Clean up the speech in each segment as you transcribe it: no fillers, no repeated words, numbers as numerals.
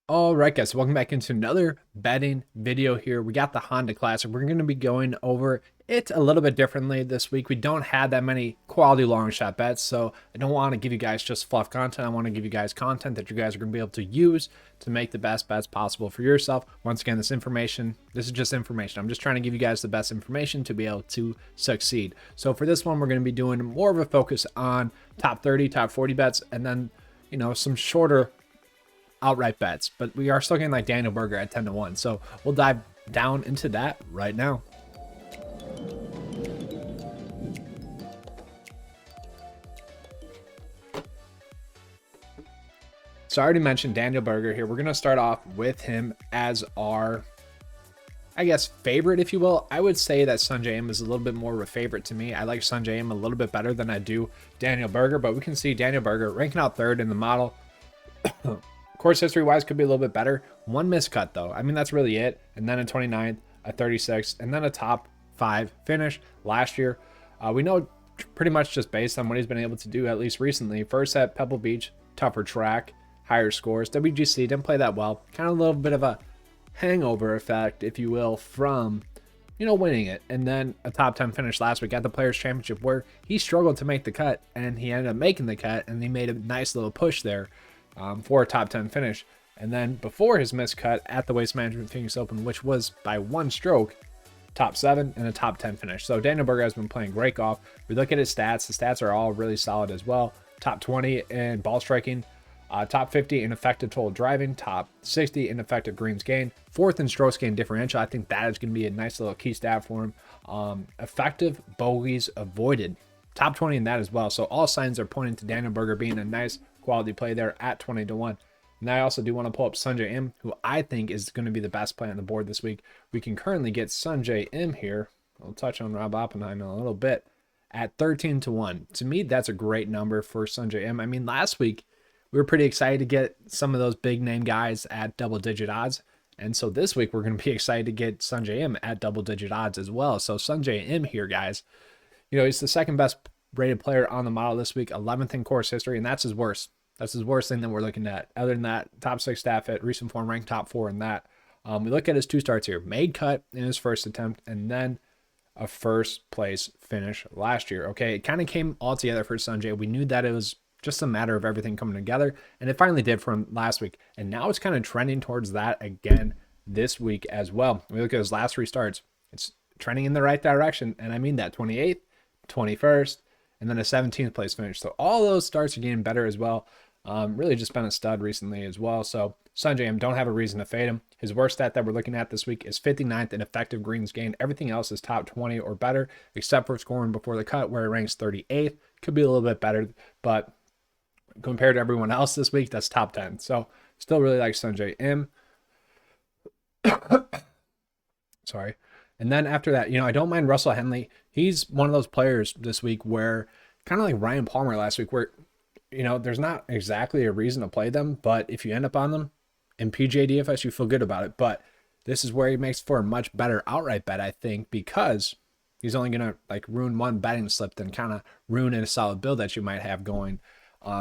All right, guys, welcome back into another betting video here. We got the Honda Classic. We're going to be going over it a little bit differently this week. We don't have that many quality long shot bets, so I don't want to give you guys just fluff content. I want to give you guys content that you guys are going to be able to use to make the best bets possible for yourself. Once again, this is just information. I'm just trying to give you guys the best information to be able to succeed. So for this one, we're going to be doing more of a focus on top 30, top 40 bets, and then, some shorter outright bets, but we are still getting like Daniel Berger at 10-1. So we'll dive down into that right now. So I already mentioned Daniel Berger here. We're going to start off with him as our, favorite, if you will. I would say that Sungjae Im is a little bit more of a favorite to me. I like Sungjae Im a little bit better than I do Daniel Berger, but we can see Daniel Berger ranking out third in the model. Course history wise could be a little bit better. One miscut though. I mean, that's really it. And then a 29th, a 36th, and then a top 5 finish last year. We know pretty much just based on what he's been able to do, at least recently. First at Pebble Beach, tougher track, higher scores. WGC didn't play that well. Kind of a little bit of a hangover effect, if you will, from winning it. And then a top 10 finish last week at the Players Championship where he struggled to make the cut and he ended up making the cut and he made a nice little push there. For a top 10 finish. And then before his miscut at the Waste Management Phoenix Open, which was by one stroke, top 7 and a top 10 finish. So Daniel Berger has been playing great golf. We look at his stats. The stats are all really solid as well. Top 20 in ball striking, top 50 in effective total driving, top 60 in effective greens gained, 4th in strokes gained differential. I think that is going to be a nice little key stat for him. Effective bogeys avoided, top 20 in that as well. So all signs are pointing to Daniel Berger being a nice quality play there at 20-1. And I also do want to pull up Sungjae Im, who I think is going to be the best play on the board this week. We can currently get Sungjae Im here. I'll touch on Rob Oppenheim in a little bit at 13-1. To me, that's a great number for Sungjae Im. I mean, last week we were pretty excited to get some of those big name guys at double-digit odds. And so this week we're going to be excited to get Sungjae Im at double-digit odds as well. So Sungjae Im here, guys, he's the second best rated player on the model this week, 11th in course history, and that's his worst. That's his worst thing that we're looking at. Other than that, top 6 staff at recent form, ranked top 4 in that. We look at his 2 starts here. Made cut in his first attempt, and then a first place finish last year. Okay, it kind of came all together for Sungjae. We knew that it was just a matter of everything coming together, and it finally did for him last week. And now it's kind of trending towards that again this week as well. We look at his last 3 starts. It's trending in the right direction, and I mean that 28th, 21st, and then a 17th place finish. So all those starts are getting better as well. Really just been a stud recently as well. So Sungjae Im, don't have a reason to fade him. His worst stat that we're looking at this week is 59th in effective greens gained. Everything else is top 20 or better, except for scoring before the cut, where he ranks 38th. Could be a little bit better, but compared to everyone else this week, that's top 10. So still really like Sungjae Im. Sorry. And then after that, I don't mind Russell Henley. He's one of those players this week where, kind of like Ryan Palmer last week, where there's not exactly a reason to play them, but if you end up on them in PGA DFS, you feel good about it. But this is where he makes for a much better outright bet, I think, because he's only going to ruin one betting slip than kind of ruin a solid build that you might have going.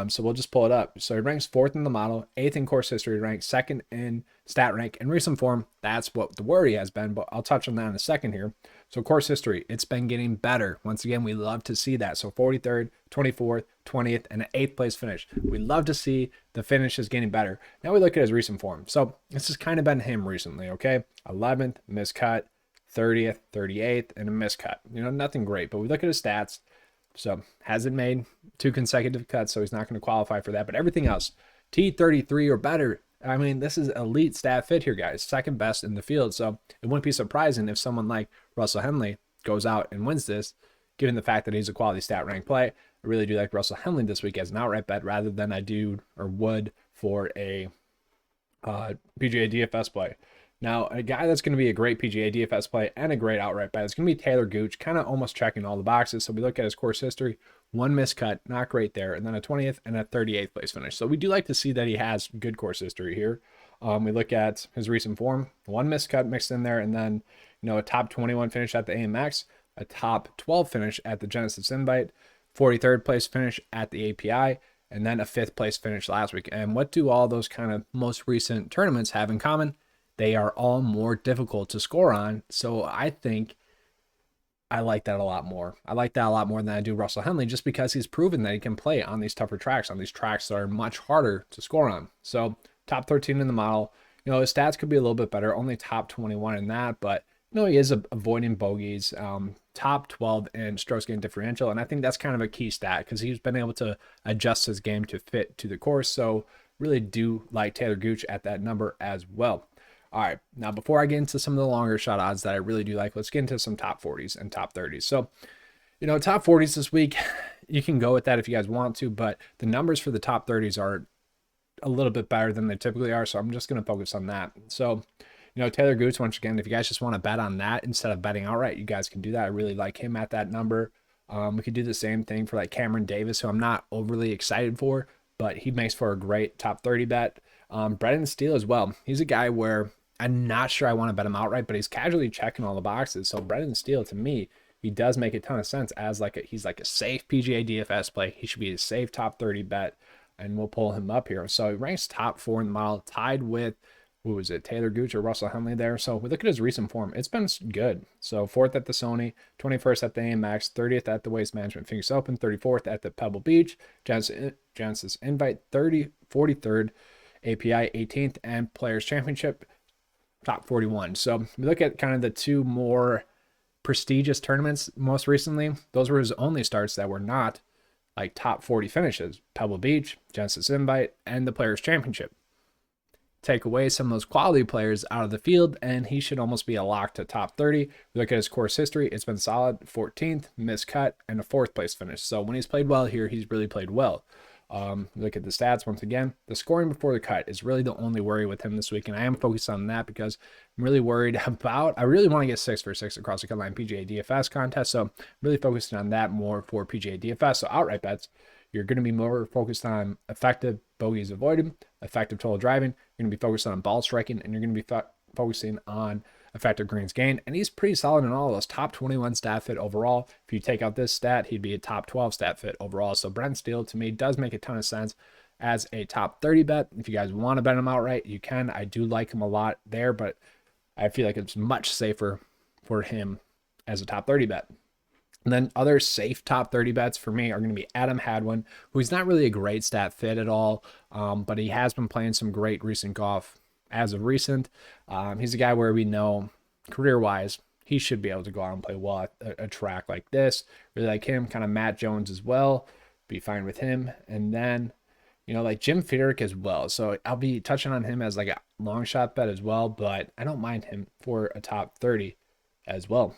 So we'll just pull it up. So he ranks 4th in the model, 8th in course history, ranks 2nd in stat rank. In recent form, that's what the worry has been, but I'll touch on that in a second here. So course history, it's been getting better. Once again, we love to see that. So 43rd, 24th, 20th, and an 8th place finish. We love to see the finishes getting better. Now we look at his recent form. So this has kind of been him recently, okay? 11th, miscut, 30th, 38th, and a miscut. Nothing great, but we look at his stats. So hasn't made 2 consecutive cuts, so he's not going to qualify for that. But everything else, T33 or better. I mean, this is elite stat fit here, guys. Second best in the field. So it wouldn't be surprising if someone like Russell Henley goes out and wins this, given the fact that he's a quality stat rank play. I really do like Russell Henley this week as an outright bet rather than I do or would for a PGA DFS play. Now, a guy that's going to be a great PGA DFS play and a great outright bet is going to be Taylor Gooch, kind of almost checking all the boxes. So we look at his course history, 1 miscut, not great there, and then a 20th and a 38th place finish. So we do like to see that he has good course history here. We look at his recent form, 1 miscut mixed in there, and then a top 21 finish at the AMX, a top 12 finish at the Genesis Invite, 43rd place finish at the API, and then a 5th place finish last week. And what do all those kind of most recent tournaments have in common? They are all more difficult to score on. So I think I like that a lot more. I like that a lot more than I do Russell Henley, just because he's proven that he can play on these tougher tracks, on these tracks that are much harder to score on. So top 13 in the model. His stats could be a little bit better, only top 21 in that, but he is avoiding bogeys, top 12 in strokes gained differential, and I think that's kind of a key stat because he's been able to adjust his game to fit to the course. So really do like Taylor Gooch at that number as well. All right, now before I get into some of the longer shot odds that I really do like, let's get into some top 40s and top 30s. So, top 40s this week, you can go with that if you guys want to, but the numbers for the top 30s are a little bit better than they typically are, so I'm just going to focus on that. So, Taylor Gooch, once again, if you guys just want to bet on that instead of betting outright, you guys can do that. I really like him at that number. We could do the same thing for like Cameron Davis, who I'm not overly excited for, but he makes for a great top 30 bet. Brendan Steele as well. He's a guy where I'm not sure I want to bet him outright, but he's casually checking all the boxes. So Brendan Steele, to me, he does make a ton of sense as he's like a safe PGA DFS play. He should be a safe top 30 bet, and we'll pull him up here. So he ranks top 4 in the model, tied with, who was it, Taylor Gooch or Russell Henley there. So we look at his recent form. It's been good. So 4th at the Sony, 21st at the AMX, 30th at the Waste Management Phoenix Open, 34th at the Pebble Beach, Genesis Invite, 43rd API, 18th, and Players Championship, top 41. So we look at kind of the two more prestigious tournaments most recently. Those were his only starts that were not like top 40 finishes: Pebble Beach, Genesis Invite, and the Players Championship. Take away some of those quality players out of the field, and he should almost be a lock to top 30. We look at his course history. It's been solid: 14th, missed cut, and a 4th place finish. So when he's played well here, he's really played well. Look at the stats once again. The scoring before the cut is really the only worry with him this week, and I am focused on that because I'm really worried about. I really want to get 6 for 6 across the cut line PGA DFS contest, so I'm really focusing on that more for PGA DFS. So outright bets, you're going to be more focused on effective bogeys avoided, effective total driving. You're going to be focused on ball striking, and you're going to be focusing on effective greens gained. And he's pretty solid in all of those. Top 21 stat fit overall. If you take out this stat, he'd be a top 12 stat fit overall. So Brendan Steele, to me, does make a ton of sense as a top 30 bet. If you guys want to bet him outright, you can. I do like him a lot there, but I feel like it's much safer for him as a top 30 bet. And then other safe top 30 bets for me are going to be Adam Hadwin, who's not really a great stat fit at all, but he has been playing some great recent golf as of recent. He's a guy where we know career-wise he should be able to go out and play well at a track like this. Really like him. Kind of Matt Jones as well. Be fine with him. And then, like Jim Ferrick as well. So I'll be touching on him as like a long shot bet as well, but I don't mind him for a top 30 as well.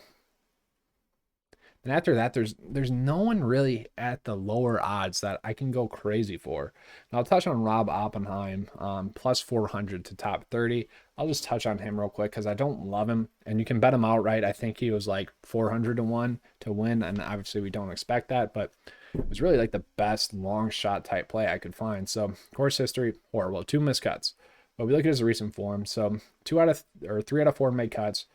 And after that, there's no one really at the lower odds that I can go crazy for. And I'll touch on Rob Oppenheim, plus 400 to top 30. I'll just touch on him real quick because I don't love him. And you can bet him outright. I think he was like 400 to 1 to win. And obviously we don't expect that, but it was really like the best long shot type play I could find. So course history, horrible. 2 miscuts. But we look at his recent form. So 3 out of 4 made cuts.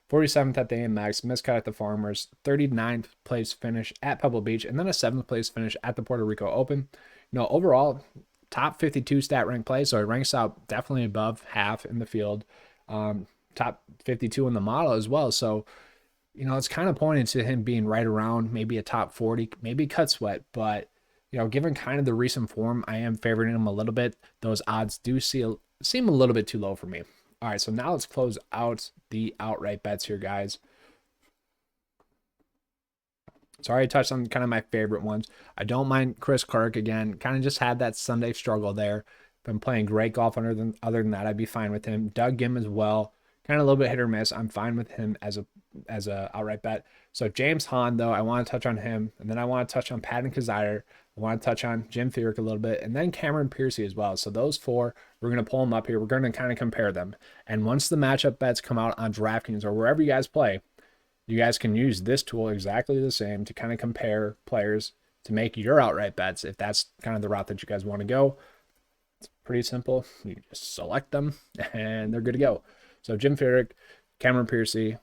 47th at the AMX, miscut at the Farmers, 39th place finish at Pebble Beach, and then a 7th place finish at the Puerto Rico Open. Overall, top 52 stat rank play, so he ranks out definitely above half in the field. Top 52 in the model as well. So, it's kind of pointing to him being right around maybe a top 40, maybe cut sweat, but, given kind of the recent form, I am favoring him a little bit. Those odds do seem a little bit too low for me. All right, so now let's close out the outright bets here, guys. Sorry, I touched on kind of my favorite ones. I don't mind Chris Kirk again. Kind of just had that Sunday struggle there. Been playing great golf other than that. I'd be fine with him. Doug Gim as well. Kind of a little bit hit or miss. I'm fine with him as a outright bet. So James Hahn, though, I want to touch on him. And then I want to touch on Patton Kizzire. I want to touch on Jim Furyk a little bit. And then Cameron Piercy as well. So those 4, we're going to pull them up here. We're going to kind of compare them. And once the matchup bets come out on DraftKings or wherever you guys play, you guys can use this tool exactly the same to kind of compare players to make your outright bets if that's kind of the route that you guys want to go. It's pretty simple. You just select them and they're good to go. So Jim Furyk, Cameron Piercy,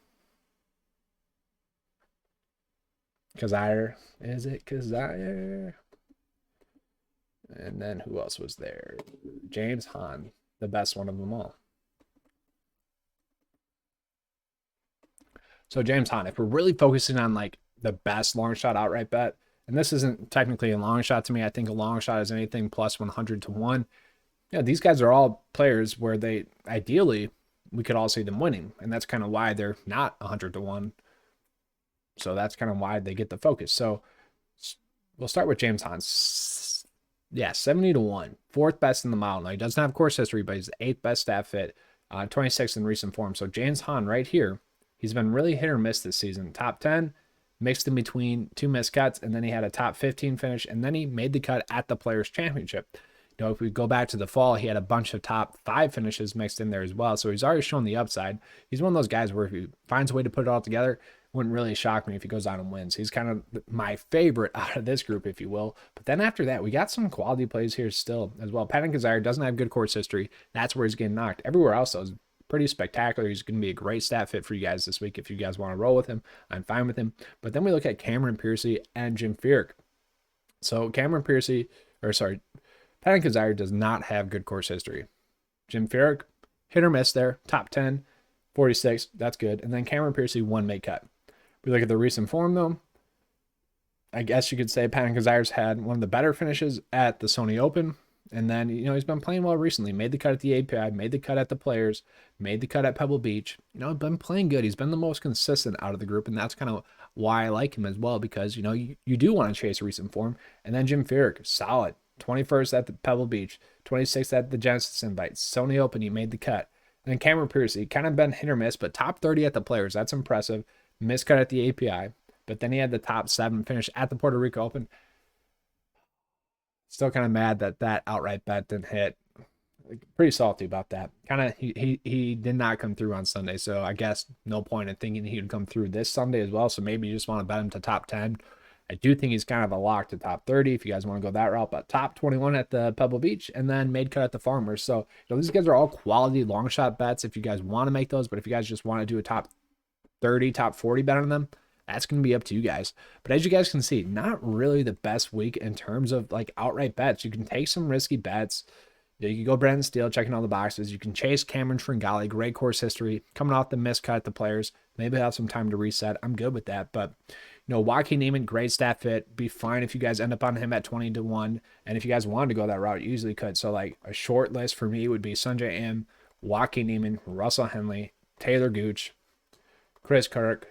Kizzire. Is it Kizzire? And then who else was there? James Hahn, the best one of them all. So James Hahn, if we're really focusing on like the best long shot outright bet, and this isn't technically a long shot to me, I think a long shot is anything plus 100 to 1. Yeah, these guys are all players where they ideally we could all see them winning, and that's kind of why they're not 100 to 1. So that's kind of why they get the focus. So we'll start with James Hahn. Yeah, 70 to 1, fourth best in the mile. Now he doesn't have course history, but he's the eighth best stat fit, 26th in recent form. So James Hahn right here, he's been really hit or miss this season. Top 10, mixed in between two missed cuts, and then he had a top 15 finish, and then he made the cut at the Players Championship. You know, if we go back to the fall, he had a bunch of top 5 finishes mixed in there as well. So he's already shown the upside. He's one of those guys where if he finds a way to put it all together, wouldn't really shock me if he goes out and wins. He's kind of my favorite out of this group, if you will. But then after that, we got some quality plays here still as well. Patton Kizzire doesn't have good course history. That's where he's getting knocked. Everywhere else, though, is pretty spectacular. He's going to be a great stat fit for you guys this week. If you guys want to roll with him, I'm fine with him. But then we look at Cameron Piercy and Jim Ferrick. So Patton Kizzire does not have good course history. Jim Ferrick, hit or miss there, top 10, 46, that's good. And then Cameron Piercy, 1 made cut. We look at the recent form, though. I guess you could say Patton Kizzire's had one of the better finishes at the Sony Open. And then, you know, he's been playing well recently. Made the cut at the API, made the cut at the Players, made the cut at Pebble Beach. You know, been playing good. He's been the most consistent out of the group, and that's kind of why I like him as well, because, you know, you do want to chase recent form. And then Jim Ferrick, solid. 21st at the Pebble Beach, 26th at the Genesis Invite, Sony Open, he made the cut. And then Cameron Piercy, kind of been hit or miss, but top 30 at the Players, that's impressive. Missed cut at the API, but then he had the top 7 finish at the Puerto Rico Open. Still kind of mad that that outright bet didn't hit. Pretty salty about that. Kind of he did not come through on Sunday, so I guess no point in thinking he would come through this Sunday as well. So maybe you just want to bet him to top 10. I do think he's kind of a lock to top 30 if you guys want to go that route, but top 21 at the Pebble Beach and then made cut at the Farmers. So, you know, these guys are all quality long shot bets if you guys want to make those, but if you guys just want to do a top 30, top 40 bet on them, that's going to be up to you guys. But as you guys can see, not really the best week in terms of like outright bets. You can take some risky bets. You can go Brendan Steele, checking all the boxes. You can chase Cameron Tringali, great course history, coming off the miscut at the Players. Maybe have some time to reset. I'm good with that. But, you know, Joaquin Niemann, great stat fit. Be fine if you guys end up on him at 20 to 1. And if you guys wanted to go that route, you easily could. So, like, a short list for me would be Sungjae Im, Joaquin Niemann, Russell Henley, Taylor Gooch, Chris Kirk.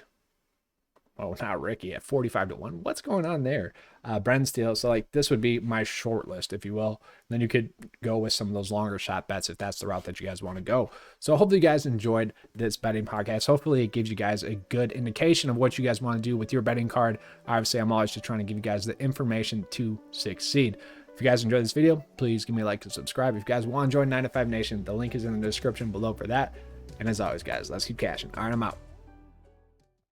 Oh, not Ricky at 45 to 1. What's going on there? Brendan Steele. So, like, this would be my short list, if you will. And then you could go with some of those longer shot bets if that's the route that you guys want to go. So, hopefully you guys enjoyed this betting podcast. Hopefully it gives you guys a good indication of what you guys want to do with your betting card. Obviously, I'm always just trying to give you guys the information to succeed. If you guys enjoyed this video, please give me a like and subscribe. If you guys want to join 9 to 5 Nation, the link is in the description below for that. And as always, guys, let's keep cashing. All right, I'm out.